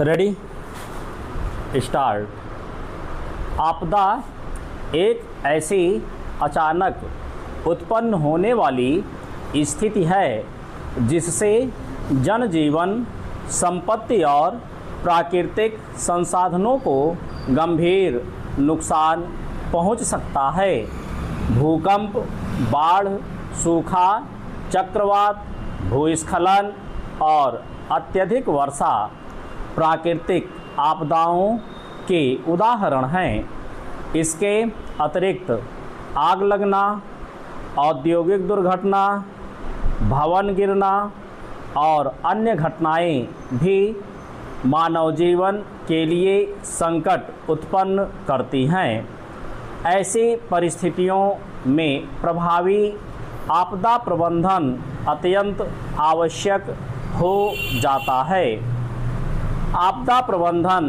Ready start. आपदा एक ऐसी अचानक उत्पन्न होने वाली स्थिति है जिससे जनजीवन, संपत्ति और प्राकृतिक संसाधनों को गंभीर नुकसान पहुंच सकता है। भूकंप, बाढ़, सूखा, चक्रवात, भूस्खलन और अत्यधिक वर्षा प्राकृतिक आपदाओं के उदाहरण हैं। इसके अतिरिक्त आग लगना, औद्योगिक दुर्घटना, भवन गिरना और अन्य घटनाएं भी मानव जीवन के लिए संकट उत्पन्न करती हैं। ऐसी परिस्थितियों में प्रभावी आपदा प्रबंधन अत्यंत आवश्यक हो जाता है। आपदा प्रबंधन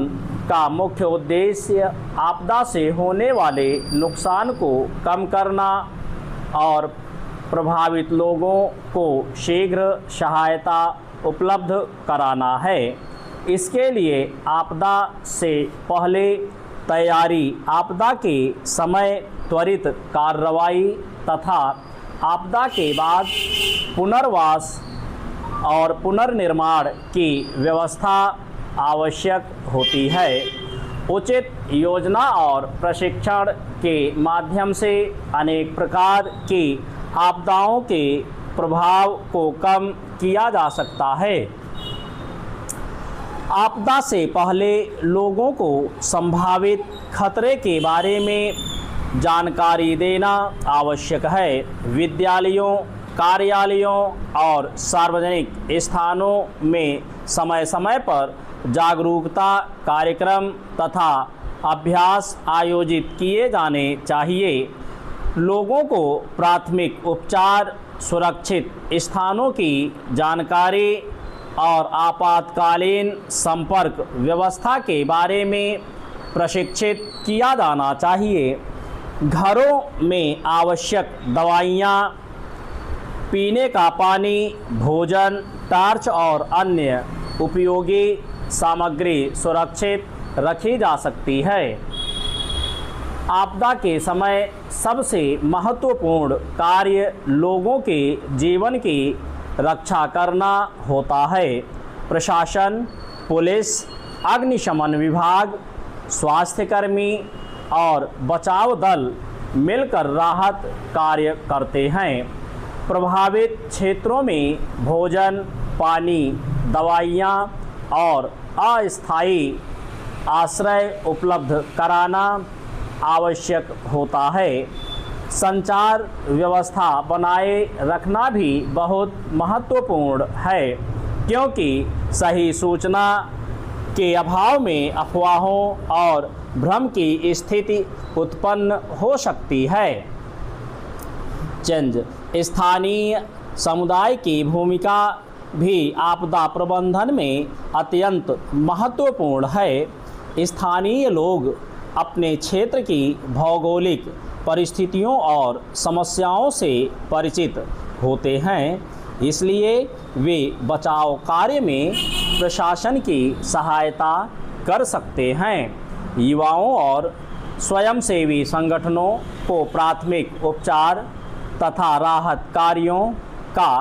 का मुख्य उद्देश्य आपदा से होने वाले नुकसान को कम करना और प्रभावित लोगों को शीघ्र सहायता उपलब्ध कराना है। इसके लिए आपदा से पहले तैयारी, आपदा के समय त्वरित कार्रवाई तथा आपदा के बाद पुनर्वास और पुनर्निर्माण की व्यवस्था आवश्यक होती है। उचित योजना और प्रशिक्षण के माध्यम से अनेक प्रकार की आपदाओं के प्रभाव को कम किया जा सकता है। आपदा से पहले लोगों को संभावित खतरे के बारे में जानकारी देना आवश्यक है। विद्यालयों, कार्यालयों और सार्वजनिक स्थानों में समय समय पर जागरूकता कार्यक्रम तथा अभ्यास आयोजित किए जाने चाहिए। लोगों को प्राथमिक उपचार, सुरक्षित स्थानों की जानकारी और आपातकालीन संपर्क व्यवस्था के बारे में प्रशिक्षित किया जाना चाहिए। घरों में आवश्यक दवाइयाँ, पीने का पानी, भोजन, टार्च और अन्य उपयोगी सामग्री सुरक्षित रखी जा सकती है। आपदा के समय सबसे महत्वपूर्ण कार्य लोगों के जीवन की रक्षा करना होता है। प्रशासन, पुलिस, अग्निशमन विभाग, स्वास्थ्यकर्मी और बचाव दल मिलकर राहत कार्य करते हैं। प्रभावित क्षेत्रों में भोजन, पानी, दवाइयाँ और अस्थायी आश्रय उपलब्ध कराना आवश्यक होता है। संचार व्यवस्था बनाए रखना भी बहुत महत्वपूर्ण है, क्योंकि सही सूचना के अभाव में अफवाहों और भ्रम की स्थिति उत्पन्न हो सकती है। स्थानीय समुदाय की भूमिका भी आपदा प्रबंधन में अत्यंत महत्वपूर्ण है। स्थानीय लोग अपने क्षेत्र की भौगोलिक परिस्थितियों और समस्याओं से परिचित होते हैं, इसलिए वे बचाव कार्य में प्रशासन की सहायता कर सकते हैं। युवाओं और स्वयंसेवी संगठनों को प्राथमिक उपचार तथा राहत कार्यों का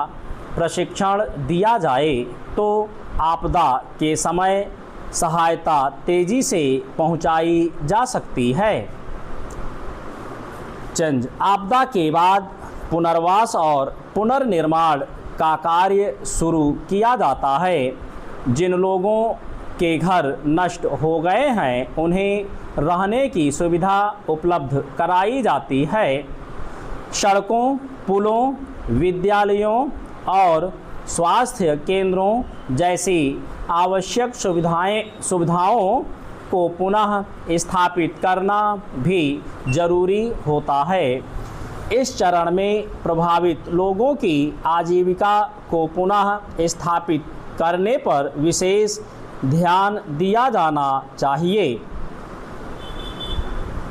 प्रशिक्षण दिया जाए तो आपदा के समय सहायता तेजी से पहुंचाई जा सकती है। आपदा के बाद पुनर्वास और पुनर्निर्माण का कार्य शुरू किया जाता है। जिन लोगों के घर नष्ट हो गए हैं उन्हें रहने की सुविधा उपलब्ध कराई जाती है। सड़कों, पुलों, विद्यालयों और स्वास्थ्य केंद्रों जैसी आवश्यक सुविधाओं को पुनः स्थापित करना भी जरूरी होता है। इस चरण में प्रभावित लोगों की आजीविका को पुनः स्थापित करने पर विशेष ध्यान दिया जाना चाहिए।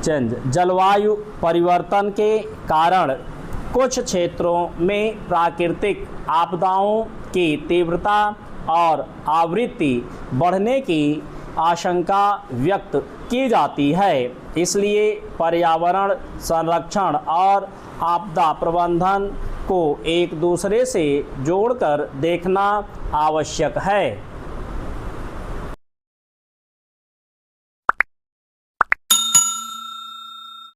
जलवायु परिवर्तन के कारण कुछ क्षेत्रों में प्राकृतिक आपदाओं की तीव्रता और आवृत्ति बढ़ने की आशंका व्यक्त की जाती है। इसलिए पर्यावरण संरक्षण और आपदा प्रबंधन को एक दूसरे से जोड़कर देखना आवश्यक है।